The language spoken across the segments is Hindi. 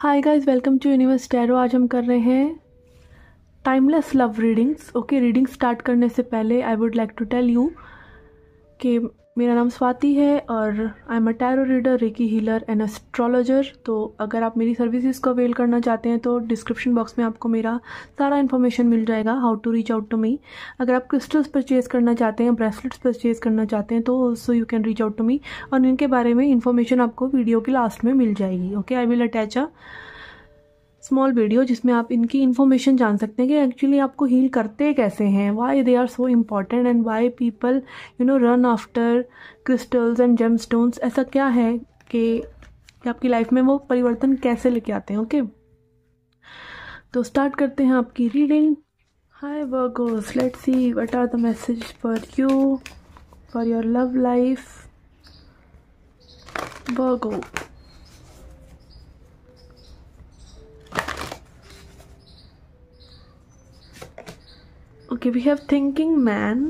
Hi guys, welcome to Universe Tarot. आज हम कर रहे हैं timeless love readings. Okay, reading start करने से पहले I would like to tell you कि मेरा नाम स्वाति है और I am a tarot reader, reiki healer and astrologer. तो अगर आप मेरी सर्विसेज को अवेल करना चाहते हैं तो डिस्क्रिप्शन बॉक्स में आपको मेरा सारा इन्फॉर्मेशन मिल जाएगा, how to reach out to me. अगर आप क्रिस्टल्स परचेज करना चाहते हैं, ब्रेसलेट्स परचेज करना चाहते हैं तो also you can reach out to me, और इनके बारे में इन्फॉर्मेशन आपको वीडियो के लास्ट में मिल जाएगी। Okay, I will attach a small video जिसमें आप इनकी इन्फॉर्मेशन जान सकते हैं कि एक्चुअली आपको हील करते कैसे हैं, why they are so important and why people run after crystals and gem stones. ऐसा क्या है कि आपकी लाइफ में वो परिवर्तन कैसे लेके आते हैं। ओके, तो स्टार्ट करते हैं आपकी reading. Hi Virgos, let's see what are the message for you for your love life. Virgo, okay, we have thinking man,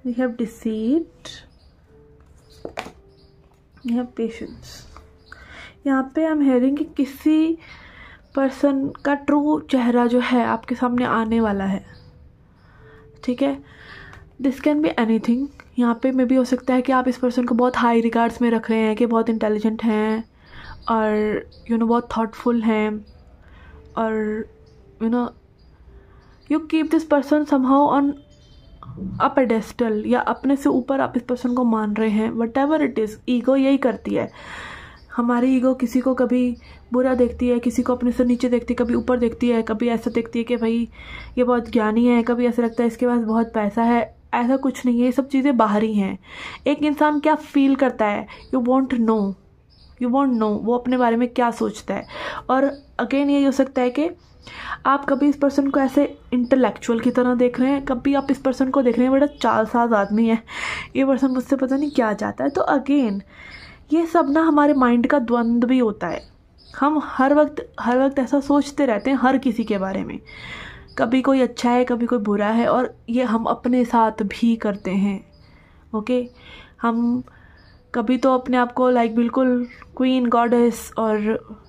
we have deceit, we have patience। यहाँ पे हम हेयरिंग कि किसी पर्सन का ट्रू चेहरा जो है आपके सामने आने वाला है। ठीक है, दिस कैन बी एनीथिंग। यहाँ पे मे भी हो सकता है कि आप इस पर्सन को बहुत हाई रिगार्ड्स में रख रहे हैं, कि बहुत इंटेलिजेंट हैं और बहुत थॉटफुल हैं, और you keep this person somehow on a pedestal, या अपने से ऊपर आप इस पर्सन को मान रहे हैं। What ever it is, ego यही करती है। हमारी ईगो किसी को कभी बुरा देखती है, किसी को अपने से नीचे देखती है, कभी ऊपर देखती है, कभी ऐसा देखती है कि भाई ये बहुत ज्ञानी है, कभी ऐसा लगता है इसके पास बहुत पैसा है। ऐसा कुछ नहीं है, ये सब चीज़ें बाहरी हैं। एक इंसान क्या फील करता है, यू वॉन्ट नो वो अपने बारे में क्या सोचता है। और अगेन यही हो सकता है कि आप कभी इस पर्सन को ऐसे इंटेलेक्चुअल की तरह देख रहे हैं, कभी आप इस पर्सन को देख रहे हैं बड़ा चालसाज आदमी है, ये पर्सन मुझसे पता नहीं क्या चाहता है। तो अगेन ये सब ना हमारे माइंड का द्वंद्व भी होता है। हम हर वक्त ऐसा सोचते रहते हैं हर किसी के बारे में, कभी कोई अच्छा है, कभी कोई बुरा है, और ये हम अपने साथ भी करते हैं। ओके, हम कभी तो अपने आप को लाइक बिल्कुल क्वीन, गॉडेस और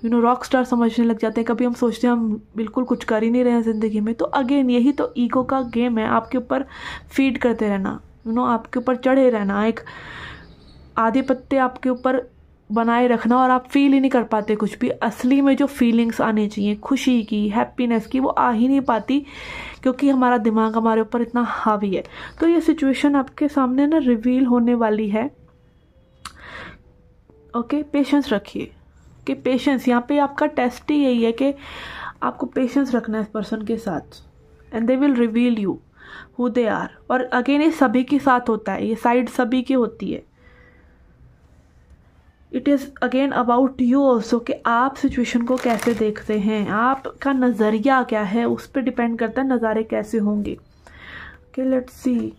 रॉक स्टार समझने लग जाते हैं, कभी हम सोचते हैं हम बिल्कुल कुछ कर ही नहीं रहे हैं ज़िंदगी में। तो अगेन यही तो ईगो का गेम है, आपके ऊपर फीड करते रहना, आपके ऊपर चढ़े रहना, एक आधिपत्य आपके ऊपर बनाए रखना, और आप फील ही नहीं कर पाते कुछ भी। असली में जो फीलिंग्स आनी चाहिए, खुशी की, हैप्पीनेस की, वो आ ही नहीं पाती क्योंकि हमारा दिमाग हमारे ऊपर इतना हावी है। तो ये सिचुएशन आपके सामने ना रिवील होने वाली है। ओके, पेशेंस रखिए कि पेशेंस यहाँ पे आपका टेस्ट ही यही है कि आपको पेशेंस रखना है इस पर्सन के साथ, and they will reveal you who they are. और अगेन ये सभी के साथ होता है, ये साइड सभी की होती है। It is again about you also कि आप सिचुएशन को कैसे देखते हैं, आपका नज़रिया क्या है, उस पर डिपेंड करता है नज़ारे कैसे होंगे। ओके, लेट्स सी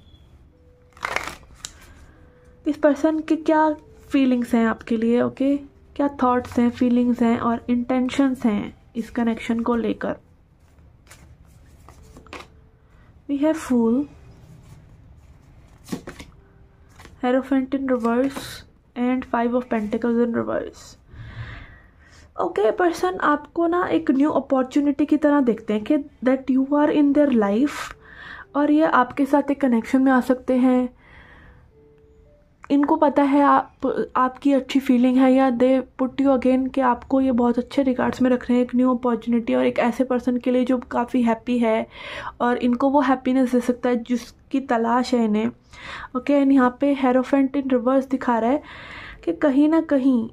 इस पर्सन के क्या फीलिंग्स हैं आपके लिए। ओके, क्या थॉट्स हैं, फीलिंग्स हैं और इंटेंशंस हैं इस कनेक्शन को लेकर। We have Fool, Hierophant in reverse and 5 of Pentacles in reverse. Okay, person आपको ना एक न्यू अपॉर्चुनिटी की तरह देखते हैं कि that you are in their life, और ये आपके साथ एक कनेक्शन में आ सकते हैं। इनको पता है आपकी अच्छी फीलिंग है, या दे पुट यू अगेन कि आपको ये बहुत अच्छे रिगार्ड्स में रख रहे हैं, एक न्यू अपॉर्चुनिटी और एक ऐसे पर्सन के लिए जो काफ़ी हैप्पी है, और इनको वो हैप्पीनेस दे सकता है जिसकी तलाश है इन्हें। ओके, एंड यहाँ पे हेरोफेंट इन रिवर्स दिखा रहा है कि कहीं ना कहीं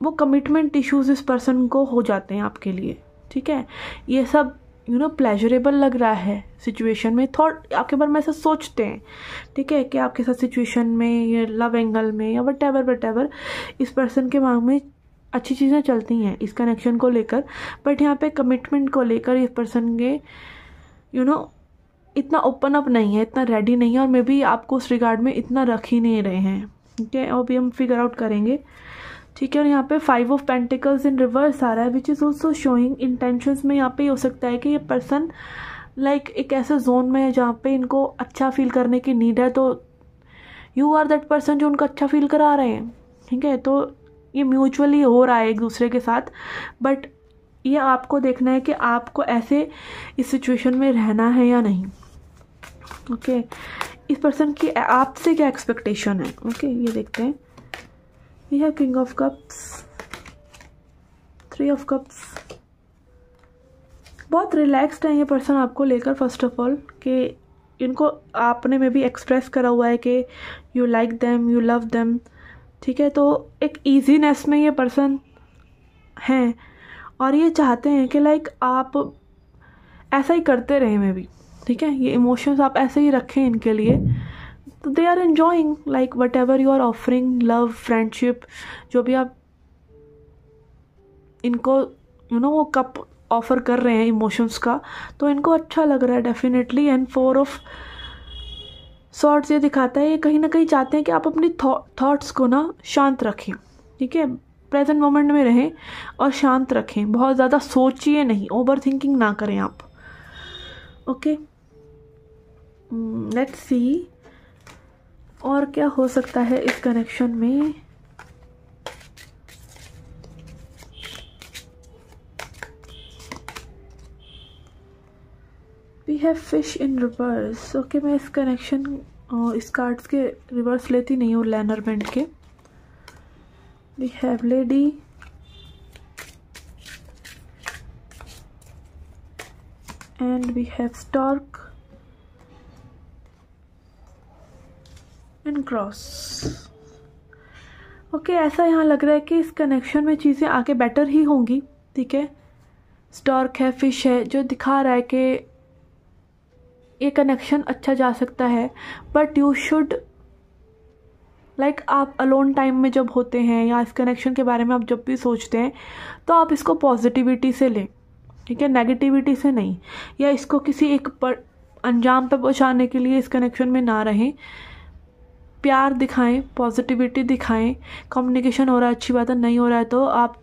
वो कमिटमेंट इश्यूज इस पर्सन को हो जाते हैं आपके लिए। ठीक है, ये सब प्लेजरेबल लग रहा है सिचुएशन में, थॉट आपके बारे में ऐसा सोचते हैं। ठीक है, कि आपके साथ सिचुएशन में या लव एंगल में या वट एवर इस पर्सन के मांग में अच्छी चीज़ें चलती हैं इस कनेक्शन को लेकर, बट यहाँ पे कमिटमेंट को लेकर इस पर्सन के इतना ओपन अप नहीं है, इतना रेडी नहीं है, और मे बी आपको उस रिगार्ड में इतना रख ही नहीं रहे हैं। ठीक है, और भी हम फिगर आउट करेंगे। ठीक है, और यहाँ पे 5 ऑफ पेंटिकल्स इन रिवर्स आ रहा है, which is also showing intentions में। यहाँ पे हो सकता है कि ये पर्सन लाइक एक ऐसे जोन में है जहाँ पे इनको अच्छा फील करने की नीड है, तो यू आर दैट पर्सन जो उनको अच्छा फील करा रहे हैं। ठीक है, तो ये म्यूचुअली हो रहा है एक दूसरे के साथ, बट ये आपको देखना है कि आपको ऐसे इस सिचुएशन में रहना है या नहीं। ओके, इस पर्सन की आपसे क्या एक्सपेक्टेशन है। ओके, ये देखते हैं। We have king of cups, 3 of cups. बहुत रिलैक्स्ड है ये पर्सन आपको लेकर, फर्स्ट ऑफ ऑल, कि इनको आपने में भी एक्सप्रेस करा हुआ है कि you like them, you love them. ठीक है, तो एक ईजीनेस में ये पर्सन हैं और ये चाहते हैं कि लाइक आप ऐसा ही करते रहें में भी। ठीक है, ये इमोशंस आप ऐसे ही रखें इनके लिए। तो they are enjoying like whatever you are offering, love, friendship, जो भी आप इनको वो कप ऑफर कर रहे हैं इमोशंस का, तो इनको अच्छा लग रहा है डेफिनेटली। एंड 4 ऑफ सॉर्ट्स ये दिखाता है ये कहीं ना कहीं चाहते हैं कि आप अपनी थॉट्स को ना शांत रखें। ठीक है, प्रेजेंट मोमेंट में रहें और शांत रखें, बहुत ज़्यादा सोचिए नहीं, ओवर थिंकिंग ना करें आप। ओके, लेट्स सी और क्या हो सकता है इस कनेक्शन में। We have fish in reverse. Okay, मैं इस कनेक्शन इस कार्ड्स के रिवर्स लेती नहीं हूँ, लेनरमेंट के। We have lady, and we have stork and cross. Okay, ऐसा यहाँ लग रहा है कि इस कनेक्शन में चीज़ें आगे बेटर ही होंगी। ठीक है, स्टॉर्क है, फिश है, जो दिखा रहा है कि ये कनेक्शन अच्छा जा सकता है। बट यू शुड लाइक आप अलोन टाइम में जब होते हैं या इस कनेक्शन के बारे में आप जब भी सोचते हैं, तो आप इसको पॉजिटिविटी से लें। ठीक है, नेगेटिविटी से नहीं, या इसको किसी एक अंजाम पे पहुंचाने के लिए इस कनेक्शन में ना रहें। प्यार दिखाएं, पॉजिटिविटी दिखाएं। कम्युनिकेशन हो रहा है, अच्छी बात है, नहीं हो रहा है तो आप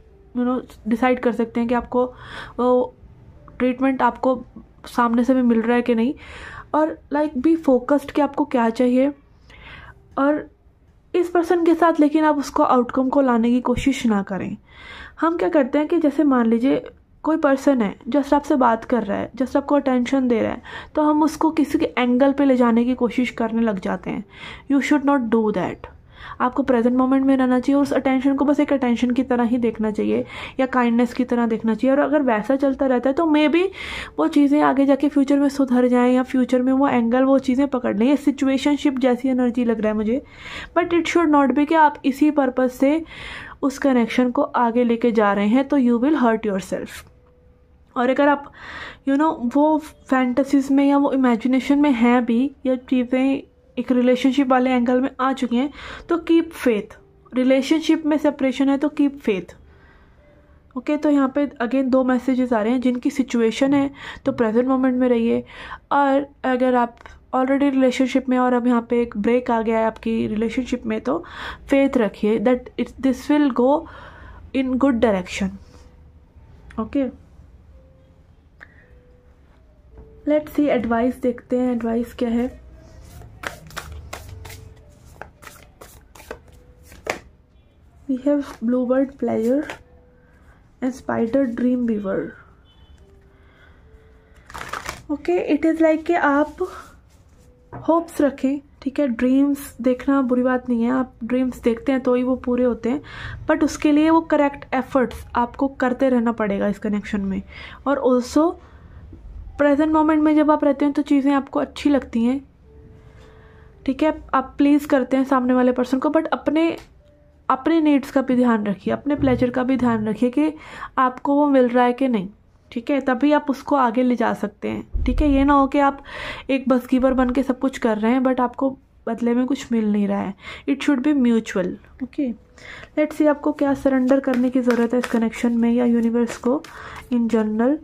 डिसाइड कर सकते हैं कि आपको वो ट्रीटमेंट आपको सामने से भी मिल रहा है कि नहीं। और लाइक बी फोकस्ड कि आपको क्या चाहिए, और इस पर्सन के साथ लेकिन आप उसको आउटकम को लाने की कोशिश ना करें। हम क्या करते हैं कि जैसे मान लीजिए कोई पर्सन है जस्ट आपसे बात कर रहा है, जस्ट आपको अटेंशन दे रहा है, तो हम उसको किसी के एंगल पे ले जाने की कोशिश करने लग जाते हैं। You should not do that. आपको प्रेजेंट मोमेंट में रहना चाहिए और उस अटेंशन को बस एक अटेंशन की तरह ही देखना चाहिए या काइंडनेस की तरह देखना चाहिए। और अगर वैसा चलता रहता है तो मे बी वो चीज़ें आगे जाके फ्यूचर में सुधर जाएं या फ्यूचर में वो एंगल वो चीज़ें पकड़ लें। ये सिचुएशनशिप जैसी एनर्जी लग रहा है मुझे, but it should not be कि आप इसी पर्पज़ से उस कनेक्शन को आगे लेके जा रहे हैं, तो you will hurt yourself. और अगर आप वो फैंटेसीज में या वो इमेजिनेशन में हैं भी, या चीज़ें एक रिलेशनशिप वाले एंगल में आ चुकी हैं, तो कीप फेथ। रिलेशनशिप में सेपरेशन है तो कीप फेथ। ओके, तो यहाँ पे अगेन 2 मैसेजेस आ रहे हैं। जिनकी सिचुएशन है तो प्रेजेंट मोमेंट में रहिए, और अगर आप ऑलरेडी रिलेशनशिप में और अब यहाँ पे एक ब्रेक आ गया है आपकी रिलेशनशिप में, तो फेथ रखिए that this will go in good direction. Okay, let's see advice देखते हैं, एडवाइस क्या है। We have bluebird pleasure and spider dream weaver. Okay, it is like कि आप होप्स रखें। ठीक है, ड्रीम्स देखना बुरी बात नहीं है, आप ड्रीम्स देखते हैं तो ही वो पूरे होते हैं, बट उसके लिए वो करेक्ट एफर्ट्स आपको करते रहना पड़ेगा इस कनेक्शन में। और ऑल्सो प्रेजेंट मोमेंट में जब आप रहते हैं तो चीज़ें आपको अच्छी लगती हैं। ठीक है, आप प्लीज़ करते हैं सामने वाले पर्सन को, बट अपने नीड्स का भी ध्यान रखिए, अपने प्लेजर का भी ध्यान रखिए कि आपको वो मिल रहा है कि नहीं। ठीक है, तभी आप उसको आगे ले जा सकते हैं। ठीक है, ये ना हो कि आप एक बस गिवर बन के सब कुछ कर रहे हैं बट आपको बदले में कुछ मिल नहीं रहा है। It should be mutual. Okay, let's सी आपको क्या सरेंडर करने की ज़रूरत है इस कनेक्शन में या यूनिवर्स को in general.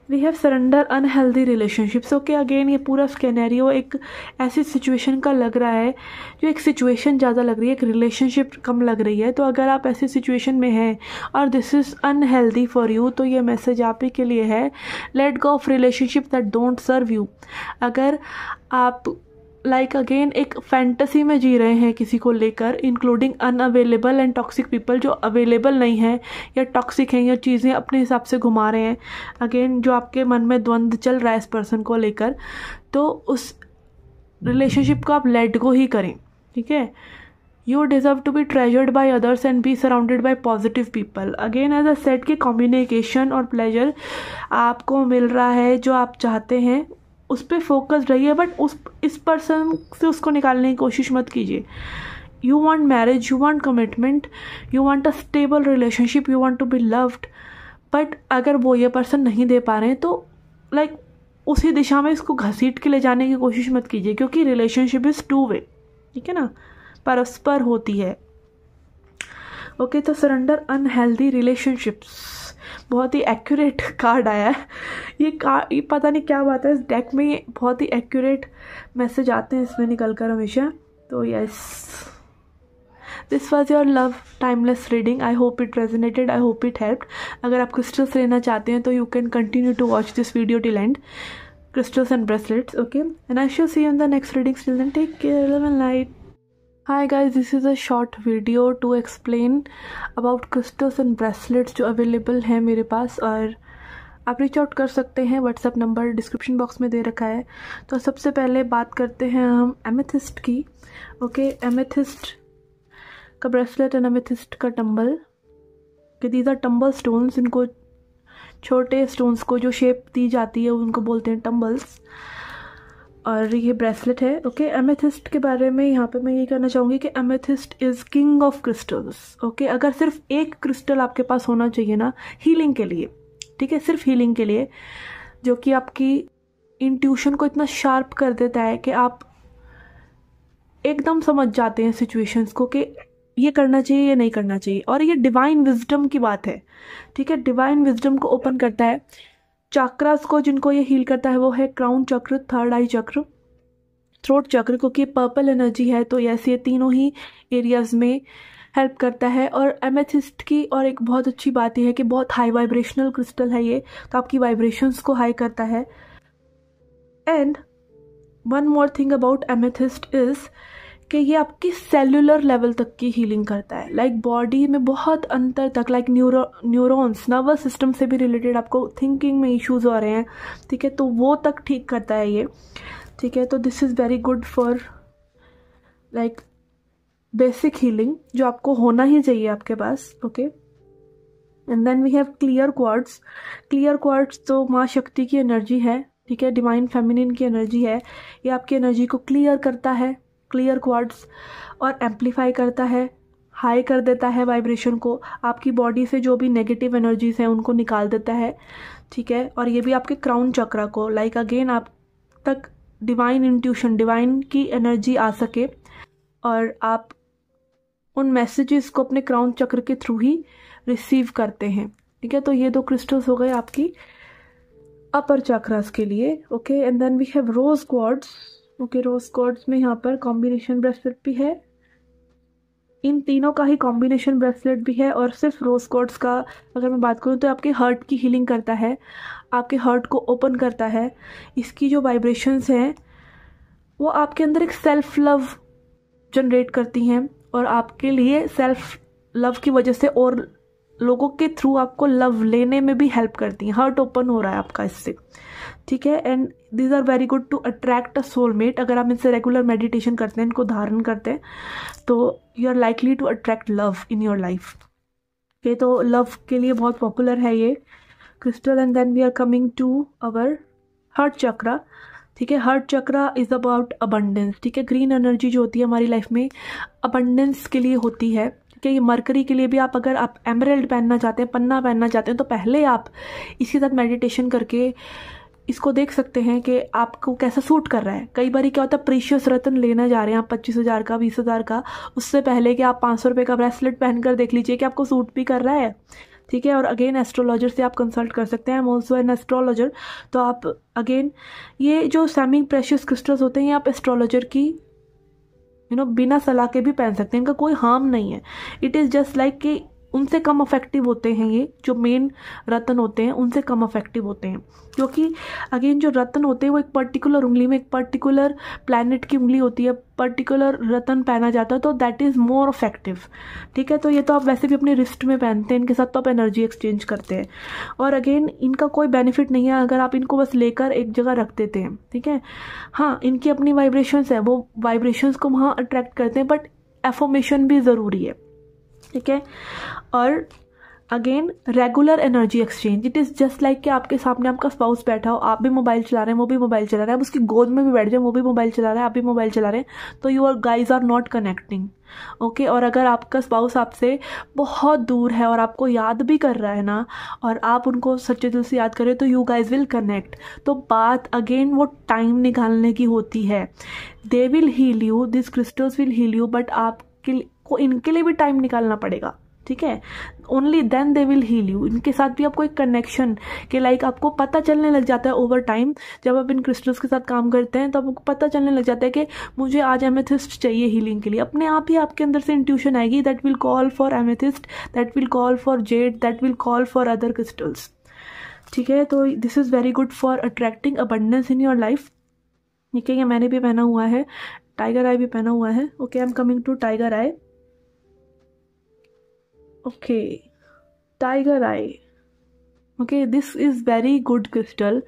We have surrender unhealthy relationships. Okay, again ये पूरा स्केनेरियो एक ऐसी सिचुएशन का लग रहा है जो एक सिचुएशन ज़्यादा लग रही है, एक रिलेशनशिप कम लग रही है। तो अगर आप ऐसी सिचुएशन में हैं और this is unhealthy for you, तो ये मैसेज आप ही के लिए है। Let go of relationship that don't serve you. अगर आप लाइक अगेन एक फैंटेसी में जी रहे हैं किसी को लेकर, including unavailable and toxic people, जो अवेलेबल नहीं है या टॉक्सिक हैं या चीज़ें अपने हिसाब से घुमा रहे हैं। अगेन जो आपके मन में द्वंद्व चल रहा है इस पर्सन को लेकर, तो उस रिलेशनशिप को आप लेट गो ही करें, ठीक है। You deserve to be treasured by others and be surrounded by positive people. Again as a set की कम्युनिकेशन और प्लेजर आपको मिल रहा है, जो आप चाहते हैं उस पर फोकस रहिए, बट इस पर्सन से उसको निकालने की कोशिश मत कीजिए। You want marriage, you want commitment, you want a stable relationship, you want to be loved, but अगर वो ये पर्सन नहीं दे पा रहे हैं तो लाइक उसी दिशा में इसको घसीट के ले जाने की कोशिश मत कीजिए, क्योंकि रिलेशनशिप इज़ टू वे, ठीक है ना, परस्पर होती है। ओके, तो सरेंडर अनहेल्दी रिलेशनशिप्स, बहुत ही एक्यूरेट कार्ड आया है ये पता नहीं क्या बात है इस डेक में, ये बहुत ही एक्यूरेट मैसेज आते हैं इसमें निकल कर हमेशा। तो yes, this was your love timeless reading. I hope it resonated, I hope it helped. अगर आप क्रिस्टल्स लेना चाहते हैं तो you can continue to watch this video till end, crystals and bracelets, okay, and I shall see you in the next reading. Till then, take care, love and light. Hi guys, this is a short video to explain about crystals and bracelets जो अवेलेबल हैं मेरे पास, और आप रीच आउट कर सकते हैं, व्हाट्सएप नंबर डिस्क्रिप्शन बॉक्स में दे रखा है। तो सबसे पहले बात करते हैं हम एमेथिस्ट की। ओके, एमेथिस्ट का ब्रेसलेट एंड एमेथिस्ट का टंबल, कि दीज आर टंबल स्टोन्स। इनको छोटे स्टोन्स को जो शेप दी जाती है उनको बोलते हैं टंबल्स, और ये ब्रेसलेट है। ओके, एमेथिस्ट के बारे में यहाँ पे मैं ये कहना चाहूँगी कि amethyst is king of crystals. Okay, अगर सिर्फ एक क्रिस्टल आपके पास होना चाहिए ना हीलिंग के लिए, ठीक है, सिर्फ हीलिंग के लिए, जो कि आपकी इंट्यूशन को इतना शार्प कर देता है कि आप एकदम समझ जाते हैं सिचुएशंस को कि ये करना चाहिए, ये नहीं करना चाहिए। और ये डिवाइन विजडम की बात है, ठीक है, डिवाइन विजडम को ओपन करता है। चक्रास को जिनको ये हील करता है वो है क्राउन चक्र, थर्ड आई चक्र, थ्रोट चक्र, क्योंकि पर्पल एनर्जी है तो यस ये तीनों ही एरियाज में हेल्प करता है। और एमेथिस्ट की और एक बहुत अच्छी बात यह है कि बहुत हाई वाइब्रेशनल क्रिस्टल है ये, तो आपकी वाइब्रेशंस को हाई करता है। And one more thing about amethyst is कि ये आपकी सेल्यूलर लेवल तक की हीलिंग करता है, लाइक बॉडी में बहुत अंतर तक, लाइक न्यूरॉन्स, नर्वस सिस्टम से भी रिलेटेड आपको थिंकिंग में इश्यूज हो रहे हैं, ठीक है, तो वो तक ठीक करता है ये, ठीक है। तो this is very good for like basic healing जो आपको होना ही चाहिए आपके पास। Okay, and then we have clear quartz. Clear quartz तो माँ शक्ति की एनर्जी है, ठीक है, डिवाइन फेमिनिन की एनर्जी है। ये आपकी एनर्जी को क्लियर करता है, क्लियर क्वार्ट्स, और एम्पलीफाई करता है, हाई कर देता है वाइब्रेशन को, आपकी बॉडी से जो भी नेगेटिव एनर्जीज हैं उनको निकाल देता है, ठीक है। और ये भी आपके क्राउन चक्रा को, लाइक अगेन आप तक डिवाइन इंट्यूशन, डिवाइन की एनर्जी आ सके और आप उन मैसेजेस को अपने क्राउन चक्र के थ्रू ही रिसीव करते हैं, ठीक है। तो ये दो क्रिस्टल्स हो गए आपकी अपर चक्रास के लिए। Okay, and then we have rose quartz. Okay, rose quartz में यहाँ पर कॉम्बिनेशन ब्रेसलेट भी है, इन तीनों का ही कॉम्बिनेशन ब्रेसलेट भी है। और सिर्फ रोज क्वार्ट्स का अगर मैं बात करूँ तो आपके हर्ट की हीलिंग करता है, आपके हर्ट को ओपन करता है। इसकी जो वाइब्रेशंस हैं वो आपके अंदर एक सेल्फ लव जनरेट करती हैं, और आपके लिए सेल्फ लव की वजह से और लोगों के थ्रू आपको लव लेने में भी हेल्प करती हैं। हर्ट ओपन हो रहा है आपका इससे, ठीक है। And these are very good to attract a soulmate. अगर आप इनसे रेगुलर मेडिटेशन करते हैं, इनको धारण करते हैं, तो you are likely to attract love in your life. ये तो लव के लिए बहुत पॉपुलर है ये crystal. And then we are coming to our heart chakra, ठीक है। Heart chakra is about abundance, ठीक है। ग्रीन एनर्जी जो होती है हमारी लाइफ में अबंडेंस के लिए होती है, ठीक है। ये मरकरी के लिए भी आप अगर आप एमराल्ड पहनना चाहते हैं, पन्ना पहनना चाहते हैं, तो पहले आप इसके साथ मेडिटेशन करके इसको देख सकते हैं कि आपको कैसा सूट कर रहा है। कई बार क्या होता है, प्रीशियस रत्न लेना जा रहे हैं आप 25,000 का, 20,000 का, उससे पहले कि आप 500 रुपये का ब्रेसलेट पहनकर देख लीजिए कि आपको सूट भी कर रहा है, ठीक है। और अगेन एस्ट्रोलॉजर से आप कंसल्ट कर सकते हैं, I am also an astrologer. तो आप अगेन ये जो सेमी प्रेशियस क्रिस्टल्स होते हैं ये आप एस्ट्रोलॉजर की बिना सलाह के भी पहन सकते हैं, इनका कोई हार्म नहीं है। इट इज़ जस्ट लाइक कि उनसे कम अफेक्टिव होते हैं। ये जो मेन रत्न होते हैं उनसे कम अफेक्टिव होते हैं, क्योंकि अगेन जो रत्न होते हैं वो एक पर्टिकुलर उंगली में, एक पर्टिकुलर प्लैनेट की उंगली होती है, पर्टिकुलर रत्न पहना जाता है, तो दैट इज़ मोर अफेक्टिव। ठीक है, तो ये तो आप वैसे भी अपने रिस्ट में पहनते हैं, इनके साथ तो आप एनर्जी एक्सचेंज करते हैं। और अगेन इनका कोई बेनिफिट नहीं है अगर आप इनको बस लेकर एक जगह रख देते हैं। ठीक है, हाँ इनकी अपनी वाइब्रेशंस है, वो वाइब्रेशंस को वहाँ अट्रैक्ट करते हैं, बट एफर्मेशन भी ज़रूरी है। ठीक है, और again regular energy exchange, it is just like कि आपके सामने आपका स्पाउस बैठा हो, आप भी मोबाइल चला रहे हैं, वो भी मोबाइल चला रहा है, आप उसकी गोद में भी बैठ जाए, वो भी मोबाइल चला रहा है, आप भी मोबाइल चला रहे हैं, तो you are guys are not connecting. Okay, और अगर आपका स्पाउस आपसे बहुत दूर है और आपको याद भी कर रहा है ना, और आप उनको सच्चे दिल से याद करें, तो यू गाइज विल कनेक्ट। तो बात अगेन वो टाइम निकालने की होती है। They will heal you, this crystals will heal you, but आपको इनके लिए भी टाइम निकालना पड़ेगा। ठीक है, only then they will heal you. इनके साथ भी आपको एक कनेक्शन के लाइक आपको पता चलने लग जाता है ओवर टाइम, जब आप इन क्रिस्टल्स के साथ काम करते हैं तो आपको पता चलने लग जाता है कि मुझे आज एमेथिस्ट चाहिए हीलिंग के लिए। अपने आप ही आपके अंदर से इंट्यूशन आएगी, that will call for amethyst, that will call for Z, that will call for other crystals. ठीक है, तो this is very good for attracting abundance in your life. ठीक है, ये मैंने भी पहना हुआ है, टाइगर आई भी पहना हुआ है। Okay, I am coming to tiger eye. Okay, tiger eye. Okay, this is very good crystal.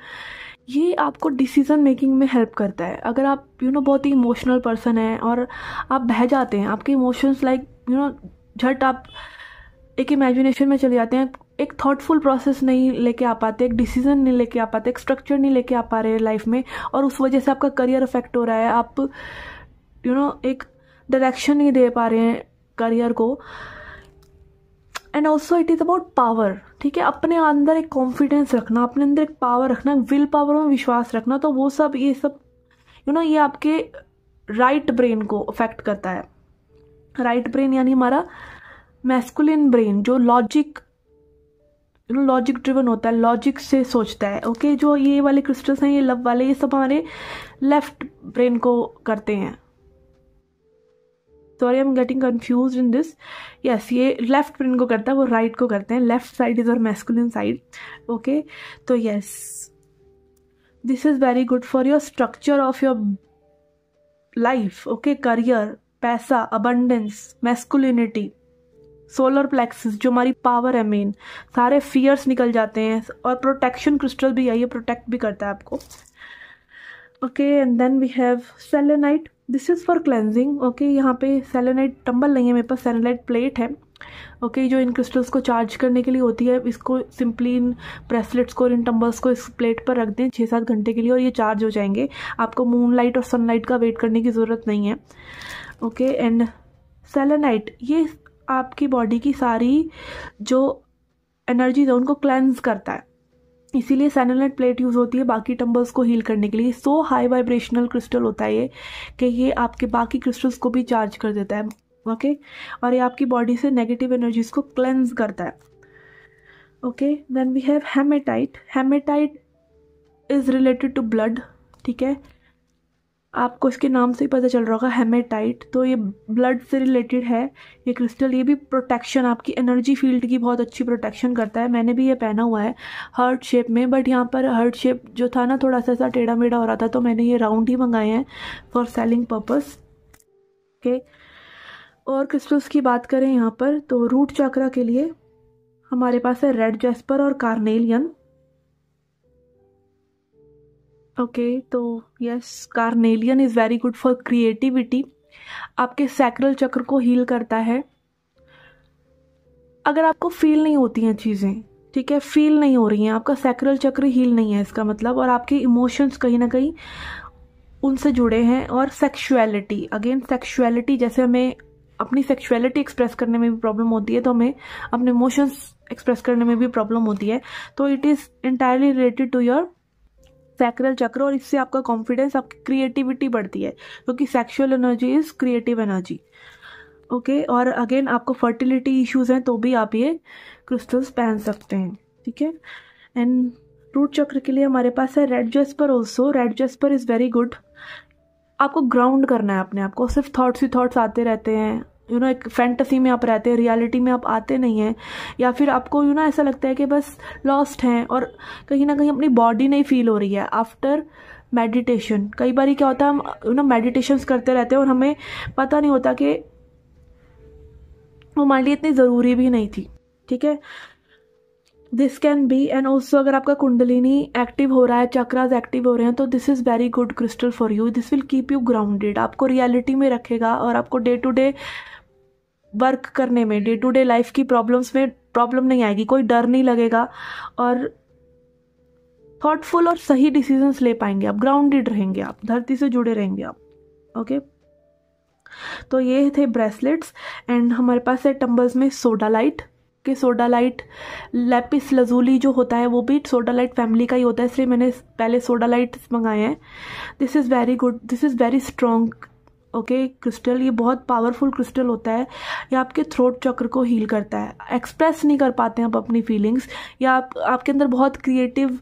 ये आपको डिसीजन मेकिंग में हेल्प करता है। अगर आप बहुत ही इमोशनल पर्सन है और आप बह जाते हैं, आपके इमोशंस लाइक झट आप एक इमेजिनेशन में चले जाते हैं, एक थॉटफुल प्रोसेस नहीं लेके आ पाते, एक डिसीजन नहीं लेके आ पाते, एक स्ट्रक्चर नहीं लेके आ पा रहे लाइफ में, और उस वजह से आपका करियर अफेक्ट हो रहा है, आप एक डायरेक्शन नहीं दे पा रहे हैं करियर को। And also it is about power. ठीक है, अपने अंदर एक कॉन्फिडेंस रखना, अपने अंदर एक पावर रखना, विल पावर में विश्वास रखना, तो वो सब ये सब ये आपके राइट ब्रेन को अफेक्ट करता है। राइट ब्रेन यानी हमारा मैस्कुलिन ब्रेन, जो लॉजिक ड्रिवन होता है, लॉजिक से सोचता है। ओके, जो ये वाले क्रिस्टल्स हैं, ये लव वाले, ये सब हमारे लेफ्ट ब्रेन को करते हैं। Sorry, I am getting confuse in this. Yes, ये लेफ्ट ब्रेन को करता है, वो राइट को करते हैं। लेफ्ट साइड इज और मैस्कुलिन साइड। ओके, तो yes, this is very good for your structure of your life. Okay, career, पैसा, अबंडेंस, मैस्कुलिनिटी, सोलर प्लेक्सिस जो हमारी पावर है मेन, सारे फियर्स निकल जाते हैं। और प्रोटेक्शन क्रिस्टल भी है, ये प्रोटेक्ट भी करता है आपको। Okay, and then we have selenite. This is for cleansing. Okay, यहाँ पे सेलेनाइट टंबल नहीं है मेरे पास, सेलेनाइट प्लेट है। ओके, जो इन क्रिस्टल्स को चार्ज करने के लिए होती है, इसको सिंपली इन ब्रेसलेट्स को और इन टंबल्स को इस प्लेट पर रख दें 6-7 घंटे के लिए, और ये चार्ज हो जाएंगे। आपको मूनलाइट और सनलाइट का वेट करने की ज़रूरत नहीं है। ओके, एंड सेलेनाइट ये आपकी बॉडी की सारी जो एनर्जीज है उनको क्लेंज करता है, इसीलिए सेलेनाइट प्लेट यूज़ होती है बाकी टंबल्स को हील करने के लिए। सो हाई वाइब्रेशनल क्रिस्टल होता है ये कि ये आपके बाकी क्रिस्टल्स को भी चार्ज कर देता है। ओके, और ये आपकी बॉडी से नेगेटिव एनर्जीज को क्लेंज करता है। Okay, then we have hematite. Hematite is related to blood. ठीक है, आपको इसके नाम से ही पता चल रहा होगा, हेमेटाइट, तो ये ब्लड से रिलेटेड है ये क्रिस्टल। ये भी प्रोटेक्शन, आपकी एनर्जी फील्ड की बहुत अच्छी प्रोटेक्शन करता है। मैंने भी ये पहना हुआ है हार्ट शेप में, बट यहाँ पर हार्ट शेप जो था ना थोड़ा सा ऐसा टेढ़ा मेढ़ा हो रहा था, तो मैंने ये राउंड ही मंगाए हैं फॉर सेलिंग पर्पस। ओके, और क्रिस्टल्स की बात करें यहाँ पर, तो रूट चक्रा के लिए हमारे पास है रेड जैस्पर और कार्नेलियन। ओके, तो yes, carnelian is very good for creativity, आपके सैक्रल चक्र को हील करता है। अगर आपको फील नहीं होती हैं चीज़ें, ठीक है, फील नहीं हो रही हैं, आपका सैक्रल चक्र हील नहीं है इसका मतलब, और आपके इमोशंस कहीं ना कहीं उनसे जुड़े हैं। और सेक्सुअलिटी, अगेन सेक्सुअलिटी, जैसे हमें अपनी सेक्सुअलिटी एक्सप्रेस करने में भी प्रॉब्लम होती है, तो हमें अपने इमोशंस एक्सप्रेस करने में भी प्रॉब्लम होती है। तो it is entirely related to your sacral chakra, और इससे आपका कॉन्फिडेंस, आपकी क्रिएटिविटी बढ़ती है, क्योंकि sexual energy is creative energy. Okay, और अगेन आपको फर्टिलिटी इश्यूज हैं तो भी आप ये क्रिस्टल्स पहन सकते हैं। ठीक है, एंड रूट चक्र के लिए हमारे पास है red jasper also. Red jasper is very good. आपको ग्राउंड करना है अपने आप को, सिर्फ थॉट्स ही थॉट्स आते रहते हैं, एक फैंटेसी में आप रहते हैं, रियलिटी में आप आते नहीं हैं, या फिर आपको ऐसा लगता है कि बस लॉस्ट हैं और कहीं ना कहीं अपनी बॉडी नहीं फील हो रही है आफ्टर मेडिटेशन। कई बार क्या होता है, हम मेडिटेशंस करते रहते हैं और हमें पता नहीं होता कि वो हमारे लिए इतनी ज़रूरी भी नहीं थी। ठीक है, this can be, and also अगर आपका कुंडलिनी एक्टिव हो रहा है, चक्रास एक्टिव हो रहे हैं, तो this is very good crystal for you. This will keep you grounded, आपको रियलिटी में रखेगा और आपको डे टू डे वर्क करने में, डे टू डे लाइफ की प्रॉब्लम्स में प्रॉब्लम नहीं आएगी, कोई डर नहीं लगेगा और थॉटफुल और सही डिसीजंस ले पाएंगे आप, ग्राउंडेड रहेंगे आप, धरती से जुड़े रहेंगे आप। ओके, तो ये थे ब्रेसलेट्स। एंड हमारे पास है टम्बल्स में सोडालाइट के, सोडालाइट लैपिस लजूली जो होता है वो भी सोडालाइट फैमिली का ही होता है, इसलिए मैंने पहले सोडालाइट मंगाए हैं। This is very good, this is very strong okay crystal. ये बहुत पावरफुल क्रिस्टल होता है, ये आपके थ्रोट चक्र को हील करता है। एक्सप्रेस नहीं कर पाते हैं आप अपनी फीलिंग्स, या आपके अंदर बहुत क्रिएटिव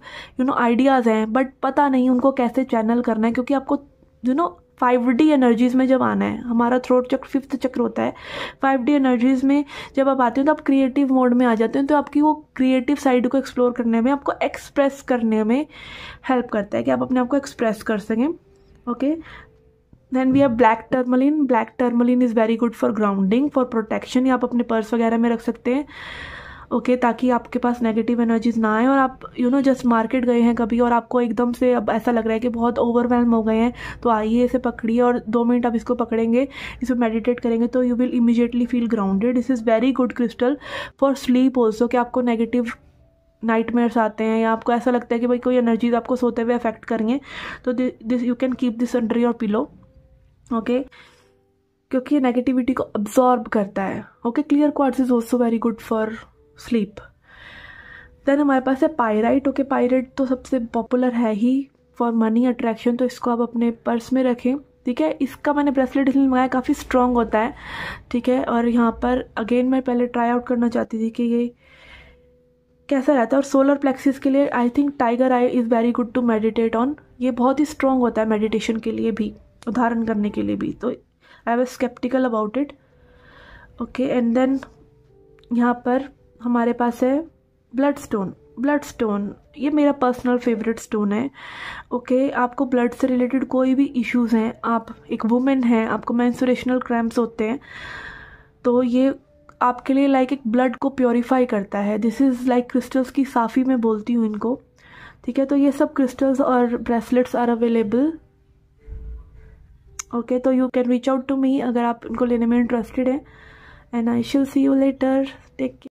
आइडियाज़ हैं बट पता नहीं उनको कैसे चैनल करना है, क्योंकि आपको 5D एनर्जीज़ में जब आना है, हमारा थ्रोट चक्र 5th चक्र होता है, 5D एनर्जीज़ में जब आप आते हो तो आप क्रिएटिव मोड में आ जाते हैं, तो आपकी वो क्रिएटिव साइड को एक्सप्लोर करने में, आपको एक्सप्रेस करने में हेल्प करता है कि आप अपने आप को एक्सप्रेस कर सकें। Okay, then we have black tourmaline. Black tourmaline is very good for grounding, for protection, या आप अपने पर्स वगैरह में रख सकते हैं। ओके, ताकि आपके पास नेगेटिव एनर्जीज ना आए और आप जस्ट मार्केट गए हैं कभी और आपको एकदम से अब ऐसा लग रहा है कि बहुत ओवरवेल्म हो गए हैं, तो आइए इसे पकड़िए और 2 मिनट आप इसको पकड़ेंगे, इसमें मेडिटेट करेंगे तो you will immediately feel grounded. This is very good crystal for sleep also, कि आपको नेगेटिव नाइटमेयर्स आते हैं या आपको ऐसा लगता है कि भाई कोई एनर्जीज आपको सोते हुए अफेक्ट करेंगे, तो this you can keep this under your pillow. Okay, क्योंकि ये नेगेटिविटी को अब्जॉर्ब करता है। Okay, clear quartz is also very good for sleep. Then हमारे पास है पायराइट। ओके, पायराइट तो सबसे पॉपुलर है ही फॉर मनी अट्रैक्शन, तो इसको आप अपने पर्स में रखें। ठीक है, इसका मैंने ब्रेसलेट इसलिए मंगाया, काफ़ी स्ट्रॉन्ग होता है। ठीक है, और यहाँ पर अगेन मैं पहले ट्राई आउट करना चाहती थी कि ये कैसा रहता है। और सोलर प्लेक्सिस के लिए I think tiger eye is very good to meditate on, ये बहुत ही स्ट्रॉन्ग होता है मेडिटेशन के लिए भी, उदाहरण करने के लिए भी, तो I was sceptical about it. Okay, and then यहाँ पर हमारे पास है ब्लड स्टोन। ब्लड स्टोन ये मेरा पर्सनल फेवरेट स्टोन है। ओके, आपको ब्लड से रिलेटेड कोई भी इश्यूज़ हैं, आप एक वुमेन हैं, आपको मेंस्ट्रुएशनल क्रैम्प्स होते हैं, तो ये आपके लिए लाइक एक ब्लड को प्योरीफाई करता है। दिस इज़ लाइक क्रिस्टल्स की साफ़ी मैं बोलती हूँ इनको। ठीक है, तो ये सब क्रिस्टल्स और ब्रेसलेट्स आर अवेलेबल। ओके, तो you can reach out to me अगर आप इनको लेने में इंटरेस्टेड हैं, and I shall see you later. Take care.